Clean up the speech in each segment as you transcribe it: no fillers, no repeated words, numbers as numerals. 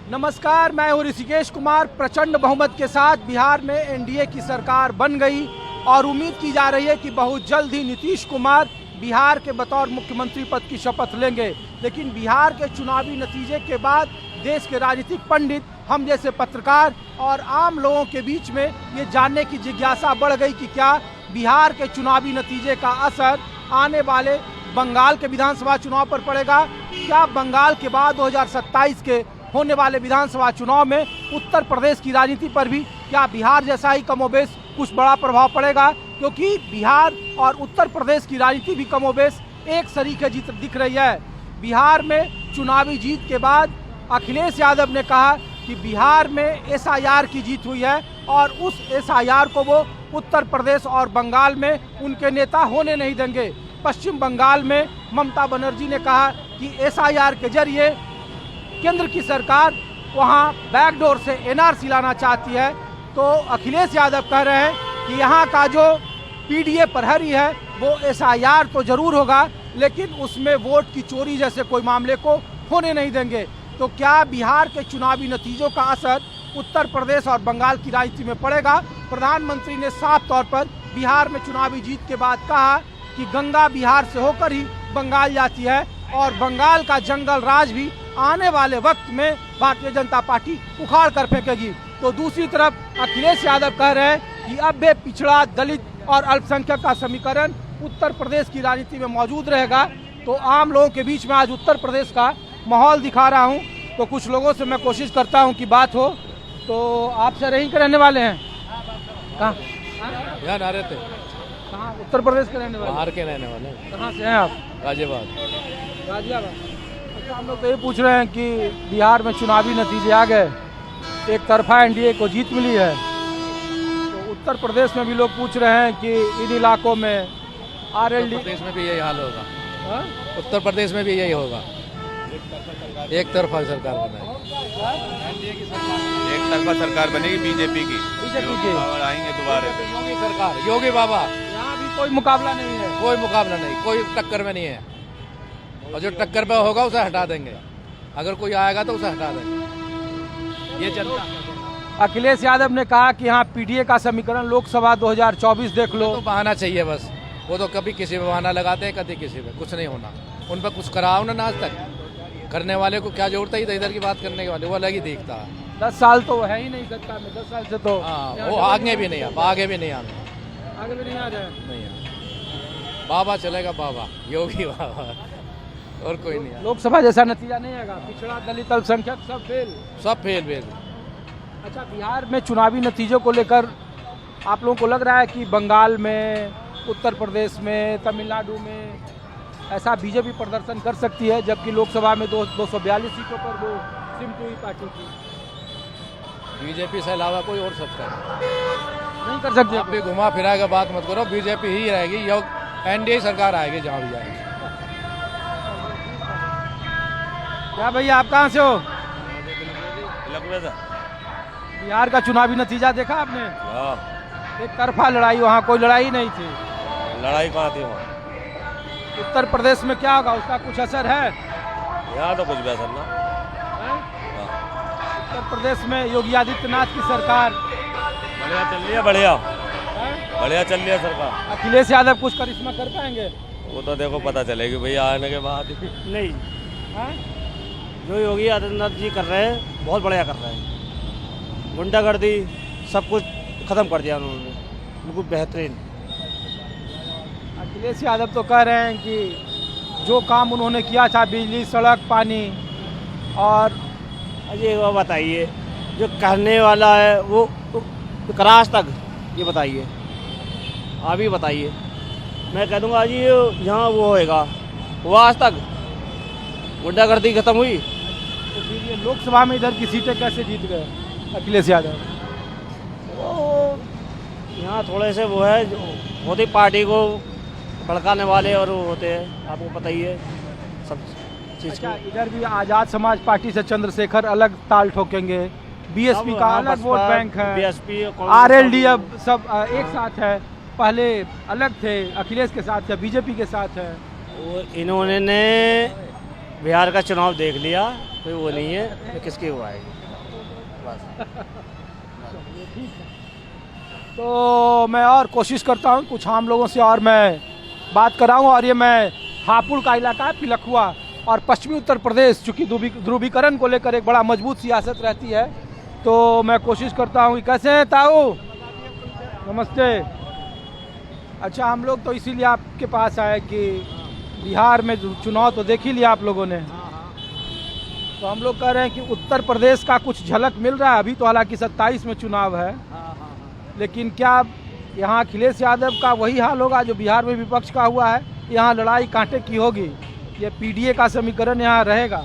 नमस्कार, मैं हूं ऋषिकेश कुमार। प्रचंड बहुमत के साथ बिहार में एनडीए की सरकार बन गई और उम्मीद की जा रही है कि बहुत जल्द ही नीतीश कुमार बिहार के बतौर मुख्यमंत्री पद की शपथ लेंगे। लेकिन बिहार के चुनावी नतीजे के बाद देश के राजनीतिक पंडित, हम जैसे पत्रकार और आम लोगों के बीच में ये जानने की जिज्ञासा बढ़ गई कि क्या बिहार के चुनावी नतीजे का असर आने वाले बंगाल के विधानसभा चुनाव पर पड़ेगा। क्या बंगाल के बाद 2027 के होने वाले विधानसभा चुनाव में उत्तर प्रदेश की राजनीति पर भी क्या बिहार जैसा ही कमोबेश कुछ बड़ा प्रभाव पड़ेगा, क्योंकि बिहार और उत्तर प्रदेश की राजनीति भी कमोबेश एक सरीखे दिख रही है। बिहार में चुनावी जीत के बाद अखिलेश यादव ने कहा कि बिहार में एसआईआर की जीत हुई है और उस एसआईआर को वो उत्तर प्रदेश और बंगाल में उनके नेता होने नहीं देंगे। पश्चिम बंगाल में ममता बनर्जी ने कहा कि एसआईआर के जरिए केंद्र की सरकार वहां बैकडोर से एनआरसी लाना चाहती है। तो अखिलेश यादव कह रहे हैं कि यहाँ का जो पीडीए प्रहरी है वो एसआईआर तो जरूर होगा, लेकिन उसमें वोट की चोरी जैसे कोई मामले को होने नहीं देंगे। तो क्या बिहार के चुनावी नतीजों का असर उत्तर प्रदेश और बंगाल की राजनीति में पड़ेगा? प्रधानमंत्री ने साफ तौर पर बिहार में चुनावी जीत के बाद कहा कि गंगा बिहार से होकर ही बंगाल जाती है और बंगाल का जंगल राज भी आने वाले वक्त में भारतीय जनता पार्टी उखाड़ कर फेंकेगी। तो दूसरी तरफ अखिलेश यादव कह रहे हैं कि अब भी पिछड़ा, दलित और अल्पसंख्यक का समीकरण उत्तर प्रदेश की राजनीति में मौजूद रहेगा। तो आम लोगों के बीच में आज उत्तर प्रदेश का माहौल दिखा रहा हूं। तो कुछ लोगों से मैं कोशिश करता हूं कि बात हो। तो आप सर यहीं के रहने वाले हैं? कहाँ यहाँ ना रहते? कहाँ? उत्तर प्रदेश के रहने वाले? बाहर के रहने वाले। कहाँ से हैं आप? गाजियाबाद। अच्छा, हम लोग तो ये पूछ रहे हैं कि बिहार में चुनावी नतीजे आ गए, एक तरफा एनडीए को जीत मिली है, तो उत्तर प्रदेश में भी लोग पूछ रहे हैं कि इन इलाकों में आरएलडी। उत्तर प्रदेश में भी यही हाल होगा। उत्तर प्रदेश में भी यही होगा, एक तरफा सरकार बनाएगी। एक तरफा सरकार बनेगी बीजेपी की आएंगे दोबारा योगी सरकार, योगी बाबा। यहाँ भी कोई मुकाबला नहीं है? कोई मुकाबला नहीं, कोई टक्कर में नहीं है। और जो टक्कर पे होगा उसे हटा देंगे, अगर कोई आएगा तो उसे हटा देंगे। ये जनता। अखिलेश यादव ने कहा कि यहाँ पीडीए का समीकरण लोकसभा 2024 देख लो। तो बहाना चाहिए बस, वो तो कभी किसी में बहाना लगाते हैं, कभी किसी में। कुछ नहीं होना उन पर, कुछ कराओ ना आज तक। करने वाले को क्या जरूरत है इधर की बात करने के वाले, वो अलग ही देखता है। 10 साल तो है ही नहीं सत्ता में, 10 साल से तो वो आगे भी नहीं है, आगे भी नहीं आना, आगे भी नहीं आ रहे नहीं। बाबा चलेगा, बाबा योगी बाबा, और कोई नहीं। लोकसभा जैसा नतीजा नहीं आएगा? पिछड़ा, दलित, अल्पसंख्यक सब फेल, सब फेल। अच्छा, बिहार में चुनावी नतीजों को लेकर आप लोगों को लग रहा है कि बंगाल में, उत्तर प्रदेश में, तमिलनाडु में ऐसा बीजेपी प्रदर्शन कर सकती है, जबकि लोकसभा में 242 सीटों पर वो सिमट हुई पार्टी की? बीजेपी से अलावा कोई और सकता नहीं कर सकते? आप भी घुमा फिरा के बात मत करो, बीजेपी ही रहेगी, एनडीए सरकार आएगी जहाँ भी जाएगी। क्या भैया, आप कहाँ से हो? बिहार का चुनावी नतीजा देखा आपने? एक तरफा लड़ाई, वहाँ कोई लड़ाई नहीं थी। लड़ाई कहाँ थी वहाँ? उत्तर प्रदेश में क्या होगा, उसका कुछ असर है? यहाँ तो कुछ भी असर ना। उत्तर प्रदेश में योगी आदित्यनाथ की सरकार बढ़िया चल रही है, बढ़िया चल रही है सरकार। अखिलेश यादव कुछ करिश्मा कर पाएंगे? वो तो देखो पता चलेगी भैया आने के बाद। नहीं, जो योगी आदित्यनाथ जी कर रहे हैं बहुत बढ़िया कर रहे हैं। गुंडागर्दी सब कुछ खत्म कर दिया उन्होंने, बिल्कुल बेहतरीन। अखिलेश यादव तो कह रहे हैं कि जो काम उन्होंने किया था, बिजली, सड़क, पानी, और अजय वो बताइए, जो करने वाला है वो कराज तक, ये बताइए, आप ही बताइए। मैं कह दूँगा जी यहाँ वो होएगा, वो आज तक गुंडागर्दी खत्म हुई। तो फिर ये लोकसभा में इधर की सीटें कैसे जीत गए अखिलेश यादव? वो यहाँ थोड़े से वो है, जो मोदी पार्टी को भड़काने वाले और वो होते हैं, आपको पता ही है सब चीज़। अच्छा, इधर भी आज़ाद समाज पार्टी से चंद्रशेखर अलग ताल ठोकेंगे, बीएसपी का अलग वोट बैंक है, बीएसपी, आरएलडी अब सब एक साथ है, पहले अलग थे, अखिलेश के साथ है, बीजेपी के साथ है। इन्होंने बिहार का चुनाव देख लिया, कोई वो नहीं है कि किसकी वो आएगी बस। तो मैं और कोशिश करता हूँ कुछ आम लोगों से और मैं बात कराऊँ। और ये मैं हापुड़ का इलाका है, पिलखुआ और पश्चिमी उत्तर प्रदेश, चूँकि ध्रुवीकरण को लेकर एक बड़ा मजबूत सियासत रहती है, तो मैं कोशिश करता हूँ। कैसे हैं ताऊ? नमस्ते। अच्छा, हम लोग तो इसीलिए आपके पास आए कि बिहार में चुनाव तो देख ही लिया आप लोगों ने, तो हम लोग कह रहे हैं कि उत्तर प्रदेश का कुछ झलक मिल रहा है। अभी तो हालांकि 27 में चुनाव है, लेकिन क्या यहाँ अखिलेश यादव का वही हाल होगा जो बिहार में विपक्ष का हुआ है? यहाँ लड़ाई कांटे की होगी? ये पीडीए का समीकरण यहाँ रहेगा?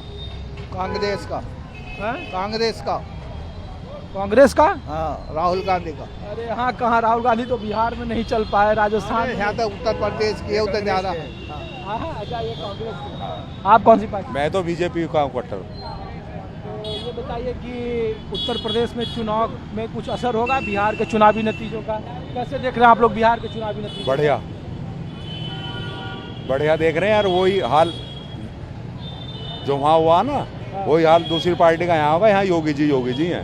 कांग्रेस का हैं? कांग्रेस का कांग्रेस का? हाँ, राहुल गांधी का। अरे यहाँ कहाँ, राहुल गांधी तो बिहार में नहीं चल पाए, राजस्थान में। यहाँ तक उत्तर प्रदेश की है, उधर ज़्यादा। अच्छा, ये कांग्रेस की। आप कौन सी पार्टी? मैं तो बीजेपी का कट्टर। तो ये बताइए कि उत्तर प्रदेश में चुनाव में कुछ असर होगा बिहार के चुनावी नतीजों का? कैसे देख रहे हैं आप लोग बिहार के चुनावी नतीजे? बढ़िया बढ़िया देख रहे हैं यार, वही हाल जो वहाँ हुआ ना, वही हाल दूसरी पार्टी का यहाँ होगा। यहाँ योगी जी हैं।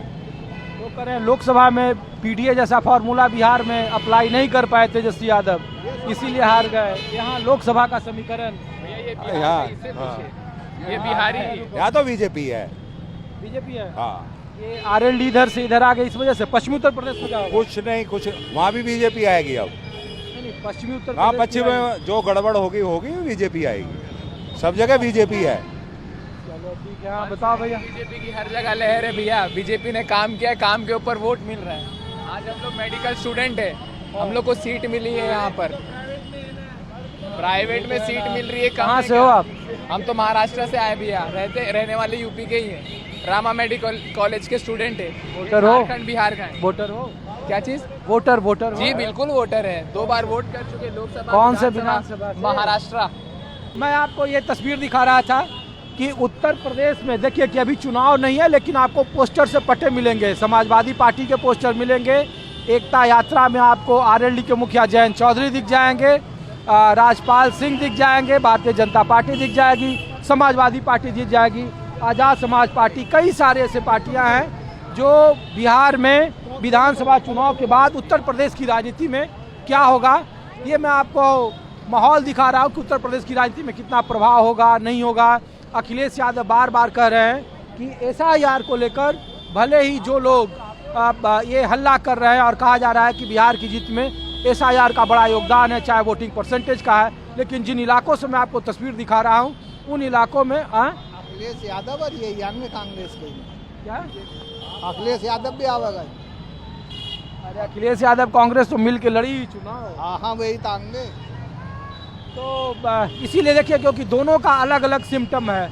तो करें, लोकसभा में पीडीए जैसा फॉर्मूला बिहार में अप्लाई नहीं कर पाए तेजस्वी यादव, इसीलिए हार गए। यहाँ लोकसभा का समीकरण यहाँ ये बिहारी यहाँ तो बीजेपी है। बीजेपी है। हाँ, ये आरएलडी इधर से इधर आ गए, इस वजह से पश्चिमी उत्तर प्रदेश में क्या होगा? कुछ नहीं, कुछ वहाँ भी बीजेपी आएगी अब। नहीं, पश्चिमी उत्तर हाँ, प्रदेश पश्चिम में जो गड़बड़ होगी बीजेपी आएगी। सब जगह बीजेपी है। चलो ठीक है। हाँ बताओ भैया। बीजेपी की हर जगह लहर है भैया। बीजेपी ने काम किया है, काम के ऊपर वोट मिल रहा है। आज हम लोग मेडिकल स्टूडेंट है, हम लोग को सीट मिली है यहाँ पर, प्राइवेट में सीट मिल रही है। कहाँ से हो आप? हम तो महाराष्ट्र से आए भैया, रहने वाले यूपी के ही हैं। रामा मेडिकल कॉलेज के स्टूडेंट है। वोटर हो? झारखंड बिहार का है। वोटर हो? क्या चीज? वोटर हो? जी बिल्कुल वोटर है, 2 बार वोट कर चुके लोकसभा। कौन से विधानसभा से? महाराष्ट्र। मैं आपको ये तस्वीर दिखा रहा था कि उत्तर प्रदेश में देखिए कि अभी चुनाव नहीं है, लेकिन आपको पोस्टर से पट्टे मिलेंगे। समाजवादी पार्टी के पोस्टर मिलेंगे। एकता यात्रा में आपको आरएलडी के मुखिया जयंत चौधरी दिख जाएंगे, राजपाल सिंह दिख जाएंगे, भारतीय जनता पार्टी दिख जाएगी, समाजवादी पार्टी दिख जाएगी, आज़ाद समाज पार्टी। कई सारे ऐसे पार्टियां हैं जो बिहार में विधानसभा चुनाव के बाद उत्तर प्रदेश की राजनीति में क्या होगा, ये मैं आपको माहौल दिखा रहा हूँ कि उत्तर प्रदेश की राजनीति में कितना प्रभाव होगा, नहीं होगा। अखिलेश यादव बार बार कह रहे हैं कि एसआईआर को लेकर भले ही जो लोग ये हल्ला कर रहे हैं और कहा जा रहा है कि बिहार की जीत में एसआईआर का बड़ा योगदान है, चाहे वोटिंग परसेंटेज का है, लेकिन जिन इलाकों से मैं आपको तस्वीर दिखा रहा हूँ उन इलाकों में अखिलेश यादव और ये यानी कांग्रेस के क्या? अखिलेश यादव भी आवेगा। अरे अखिलेश यादव कांग्रेस तो मिल के लड़ी चुनाव। हाँ, वही तांगे। तो इसीलिए देखिए क्योंकि दोनों का अलग अलग सिम्टम है।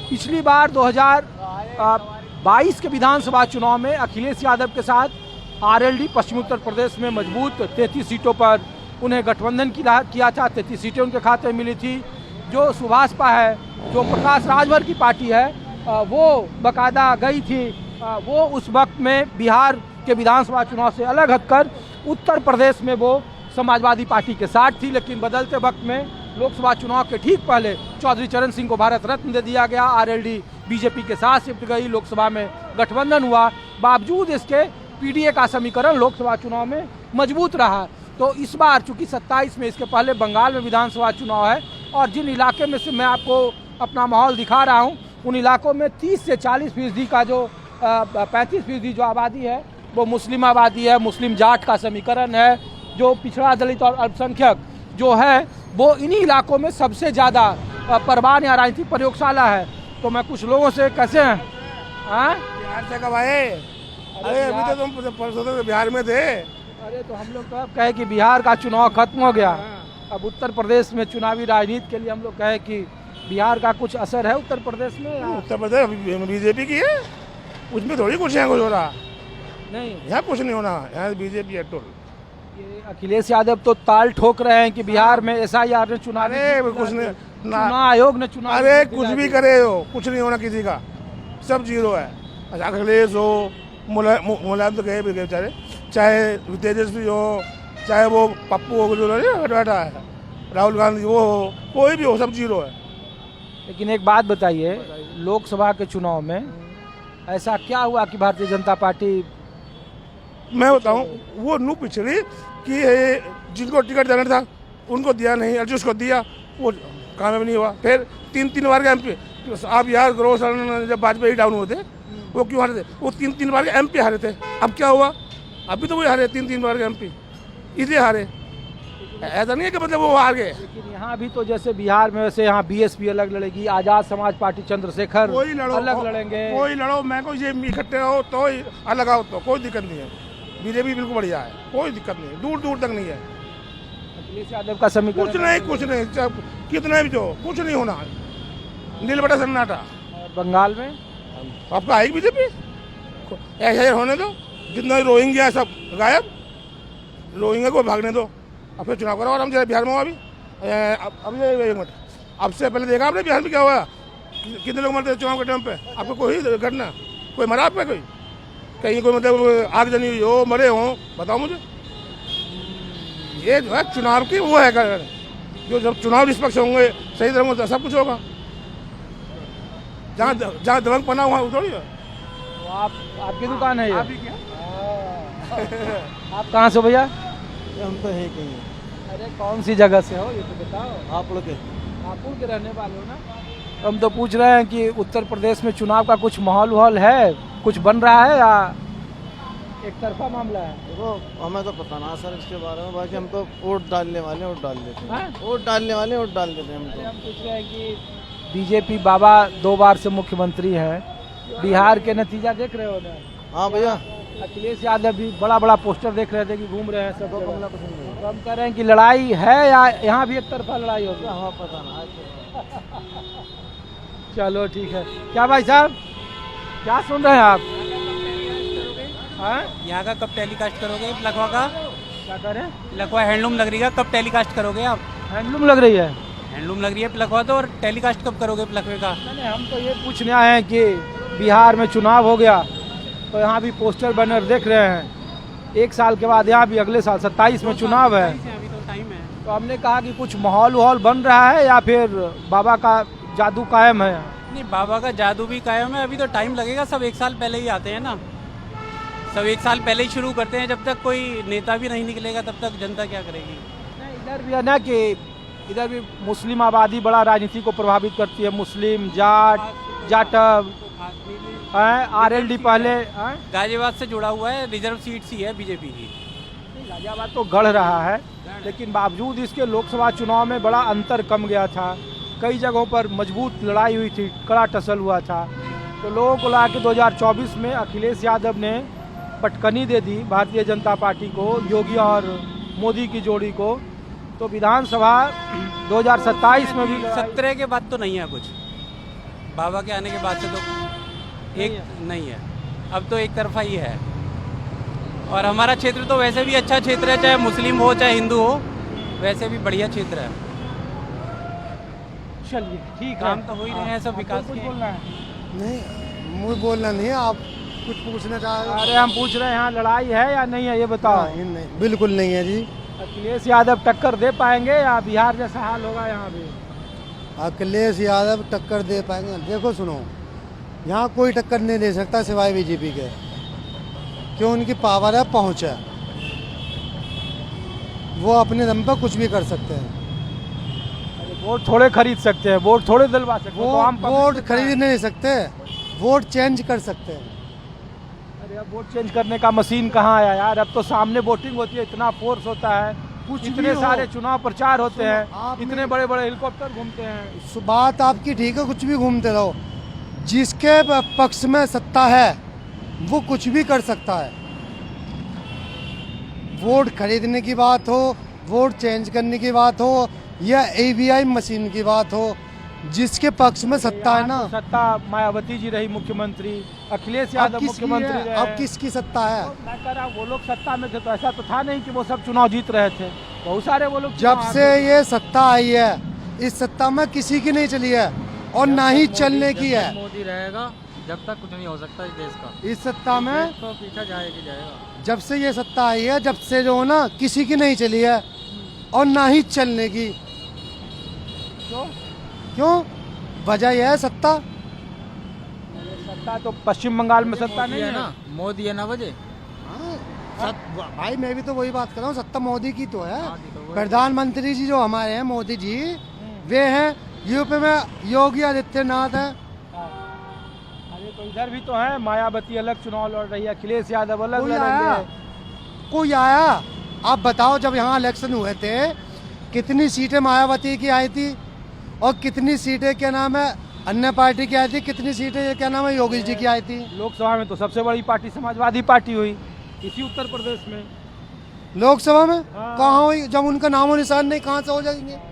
पिछली बार 2022 के विधानसभा चुनाव में अखिलेश यादव के साथ आरएलडी पश्चिमी उत्तर प्रदेश में मजबूत 33 सीटों पर उन्हें गठबंधन किया था। 33 सीटें उनके खाते में मिली थी। जो सुभाषपा है, जो प्रकाश राजभर की पार्टी है, वो बाकायदा गई थी। वो उस वक्त में बिहार के विधानसभा चुनाव से अलग हटकर उत्तर प्रदेश में वो समाजवादी पार्टी के साथ थी। लेकिन बदलते वक्त में लोकसभा चुनाव के ठीक पहले चौधरी चरण सिंह को भारत रत्न दे दिया गया। आरएलडी बीजेपी के साथ शिफ्ट गई, लोकसभा में गठबंधन हुआ। बावजूद इसके पीडीए का समीकरण लोकसभा चुनाव में मजबूत रहा। तो इस बार चूंकि 27 में, इसके पहले बंगाल में विधानसभा चुनाव है, और जिन इलाके में से मैं आपको अपना माहौल दिखा रहा हूँ उन इलाकों में 30 से 40% का जो 35% जो आबादी है वो मुस्लिम आबादी है। मुस्लिम जाट का समीकरण है। जो पिछड़ा दलित और अल्पसंख्यक जो है वो इन्हीं इलाकों में सबसे ज़्यादा परवान या राजनीतिक प्रयोगशाला है। तो मैं कुछ लोगों से, कैसे हैं? बिहार से कब आए? अरे अभी तो तुम परसों तक बिहार में थे। अरे तो हम लोग तो अब कहे कि बिहार का चुनाव खत्म हो गया, अब उत्तर प्रदेश में चुनावी राजनीति के लिए हम लोग कहे कि बिहार का कुछ असर है उत्तर प्रदेश में। उत्तर प्रदेश बीजेपी की है, उसमें थोड़ी कुछ यहाँ कुछ हो रहा नहीं, यहाँ कुछ नहीं होना, यहाँ बीजेपी है टोल। ये अखिलेश यादव तो ताल ठोक रहे हैं कि बिहार में एसआईआर ने चुनाव, अरे कुछ नहीं, चुनाव आयोग ने चुनाव, अरे कुछ भी करे हो, कुछ नहीं होना किसी का, सब जीरो है। अच्छा अखिलेश हो, मुलायम तो गए भी गए बेचारे, चाहे तेजस्वी हो, चाहे वो पप्पू हो जो बैठा है, राहुल गांधी वो हो, कोई भी हो, सब जीरो है। लेकिन एक बात बताइए, लोकसभा के चुनाव में ऐसा क्या हुआ कि भारतीय जनता पार्टी मैं बताऊं, वो नू पिछड़ी कि ये जिनको टिकट देना था उनको दिया नहीं, और जिसको दिया वो कामयाब नहीं हुआ। फिर 3 बार के MP, आप याद करो जब वाजपेयी डाउन हुए थे वो क्यों हारे थे? वो 3 बार के MP हारे थे। अब क्या हुआ? अभी तो वही हारे 3 बार के MP, इसलिए हारे। ऐसा नहीं है कि मतलब वो हार गए। लेकिन यहाँ भी तो जैसे बिहार में वैसे यहाँ BSP अलग लड़ेगी, आजाद समाज पार्टी चंद्रशेखर कोई लड़ो, अलग लड़ेंगे। कोई लड़ो, मैं को ये इकट्ठे हो तो अलग आओ तो कोई दिक्कत नहीं है। बीजेपी बिल्कुल बढ़िया है, कोई दिक्कत नहीं है, दूर दूर तक नहीं है। अखिलेश यादव का समीकरण कुछ नहीं, कितने भी जो कुछ नहीं होना, नील बटा सन्नाटा। और बंगाल में आपका आएगी बीजेपी, ऐसे होने दो। जितना रोहिंग्या सब गायब, रोहिंग्या को भागने दो, अब फिर चुनाव करो। और हम बिहार में हो अभी एक मिनट, अब से पहले देखा आपने बिहार में क्या हुआ? कितने लोग मरते चुनाव के टाइम पे? आपको कोई घटना, कोई मरा आप पे? कोई कहीं कोई मतलब आगजनी हुई हो, मरे हो, बताओ मुझे। ये जो है चुनाव की वो है, जो जब चुनाव निष्पक्ष होंगे, सही तरह से सब कुछ होगा। जहाँ दबंग पना हुआ थोड़ी है। तो आपकी दुकान है ये? आप कहाँ से भैया? हम तो है कहीं। अरे कौन सी जगह से हो ये तो बताओ। आप लोग के हापुड़ के रहने वाले हो ना? हम तो पूछ रहे हैं कि उत्तर प्रदेश में चुनाव का कुछ माहौल है, कुछ बन रहा है या एक तरफा मामला है? देखो, हमें तो पता ना सर इसके बारे में, बाकी हम तो वोट डालने वाले वोट डाल देते हैं। हैं? वोट डालने वाले वोट डाल देते हैं हम अरे तो। हम पूछ रहे हैं कि बीजेपी बाबा 2 बार से मुख्यमंत्री हैं, बिहार के नतीजा देख रहे हो ना? हाँ भैया, अखिलेश यादव भी बड़ा पोस्टर देख रहे थे कि घूम रहे हैं सब जगह। कमला पसंद है। तो हम कह रहे हैं कि लड़ाई है या यहाँ भी एक तरफा लड़ाई होगी? हमें पता ना। चलो ठीक है। क्या भाई साहब, क्या सुन रहे हैं आप? हाँ? यहाँ का कब टेलीकास्ट करोगे लखवा का? क्या करें? लखवा हैंडलूम लग रही है, कब टेलीकास्ट करोगे आप? हैंडलूम लग रही है? हैंडलूम लग रही है लखवा तो, और टेलीकास्ट कब करोगे लखवे का? नहीं, हम तो ये पूछने आए हैं कि बिहार में चुनाव हो गया तो यहाँ भी पोस्टर बैनर देख रहे हैं। 1 साल के बाद यहाँ भी अगले साल 27 में चुनाव है। अभी तो टाइम है। तो हमने कहा कि कुछ माहौल बन रहा है या फिर बाबा का जादू कायम है? नहीं, बाबा का जादू भी कायम है, अभी तो टाइम लगेगा। सब 1 साल पहले ही आते हैं ना, सब 1 साल पहले ही शुरू करते हैं। जब तक कोई नेता भी नहीं निकलेगा तब तक जनता क्या करेगी? नहीं, इधर भी है ना कि इधर भी मुस्लिम आबादी बड़ा राजनीति को प्रभावित करती है। मुस्लिम, जाटव, RLD पहले गाजियाबाद से जुड़ा हुआ है, रिजर्व सीट सी है बीजेपी की। गाजियाबाद तो गढ़ रहा है, लेकिन बावजूद इसके लोकसभा चुनाव में बड़ा अंतर कम गया था। कई जगहों पर मजबूत लड़ाई हुई थी, कड़ा टसल हुआ था। तो लोगों को लगा कि 2024 में अखिलेश यादव ने पटकनी दे दी भारतीय जनता पार्टी को, योगी और मोदी की जोड़ी को। तो विधानसभा 2027 में भी 17 के बाद तो नहीं है कुछ, बाबा के आने के बाद से तो एक नहीं है। अब तो एक तरफा ही है। और हमारा क्षेत्र तो वैसे भी अच्छा क्षेत्र है, चाहे मुस्लिम हो चाहे हिंदू हो, वैसे भी बढ़िया क्षेत्र है। चलिए ठीक है, काम तो हो ही रहे हैं सब विकास कुछ के। बोलना है? नहीं, मुझे बोलना नहीं है। आप कुछ पूछना चाह रहे अरे हम पूछ रहे हैं यहाँ लड़ाई है या नहीं है, ये बताओ। नहीं, बिल्कुल नहीं है जी। अखिलेश यादव टक्कर दे पाएंगे या बिहार जैसा हाल होगा यहाँ भी? अखिलेश यादव टक्कर दे पाएंगे? देखो सुनो, यहाँ कोई टक्कर नहीं दे सकता सिवाय बीजेपी के, क्यों? उनकी पावर है, पहुँच है, वो अपने दम पर कुछ भी कर सकते हैं। वोट थोड़े खरीद सकते हैं, वोट थोड़े दिलवा सकते हैं। वो तो आम वोट खरीद नहीं सकते, वोट चेंज कर सकते हैं। अरे अब वोट चेंज करने का मशीन कहाँ आया यार? अब तो सामने वोटिंग होती है, इतना फोर्स होता है, कुछ इतने भी हो। सारे चुनाव प्रचार होते हैं, आपने- इतने बड़े बड़े हेलीकॉप्टर घूमते हैं। बात आपकी ठीक है, कुछ भी घूमते रहो। जिसके पक्ष में सत्ता है वो कुछ भी कर सकता है। वोट खरीदने की बात हो, वोट चेंज करने की बात हो, या EVI मशीन की बात हो, जिसके पक्ष में सत्ता है ना। यहाँ तो सत्ता मायावती जी रही मुख्यमंत्री, अखिलेश अब यादव किसकी मुख्यमंत्री है? रहे। अब किसकी सत्ता है? मैं कह रहा हूँ वो लोग सत्ता में थे तो ऐसा तो था नहीं कि वो सब चुनाव जीत रहे थे। बहुत सारे वो लोग जब चुनाव से हारे थे। ये सत्ता आई है, इस सत्ता में किसी की नहीं चली है और ना ही चलने की है। मोदी रहेगा जब तक कुछ नहीं हो सकता इस देश का। इस सत्ता में तो पीछा जाएगा। जब से ये सत्ता आई है, जब से जो ना किसी की नहीं चली है और ना ही चलने की। क्यों? वजह यह है सत्ता। सत्ता तो पश्चिम बंगाल में सत्ता नहीं है ना, मोदी है ना वजह। भाई मैं भी तो वही बात कर रहा हूँ, सत्ता मोदी की तो है। प्रधानमंत्री जी जो हमारे हैं मोदी जी, वे हैं। यूपी में योगी आदित्यनाथ है। अरे तो इधर भी तो है, मायावती अलग चुनाव लड़ रही है, अखिलेश यादव अलग कोई लड़ आया? रहे हैं। कोई आया? आप बताओ, जब यहाँ इलेक्शन हुए थे कितनी सीटें मायावती की आई थी और कितनी सीटें क्या नाम है अन्य पार्टी की आई थी, कितनी सीटें क्या नाम है योगी जी की आई थी। लोकसभा में तो सबसे बड़ी पार्टी समाजवादी पार्टी हुई इसी उत्तर प्रदेश में। लोकसभा में हाँ। कहाँ हुई? जब उनका नामो निशान नहीं, कहाँ से हो जाएंगे।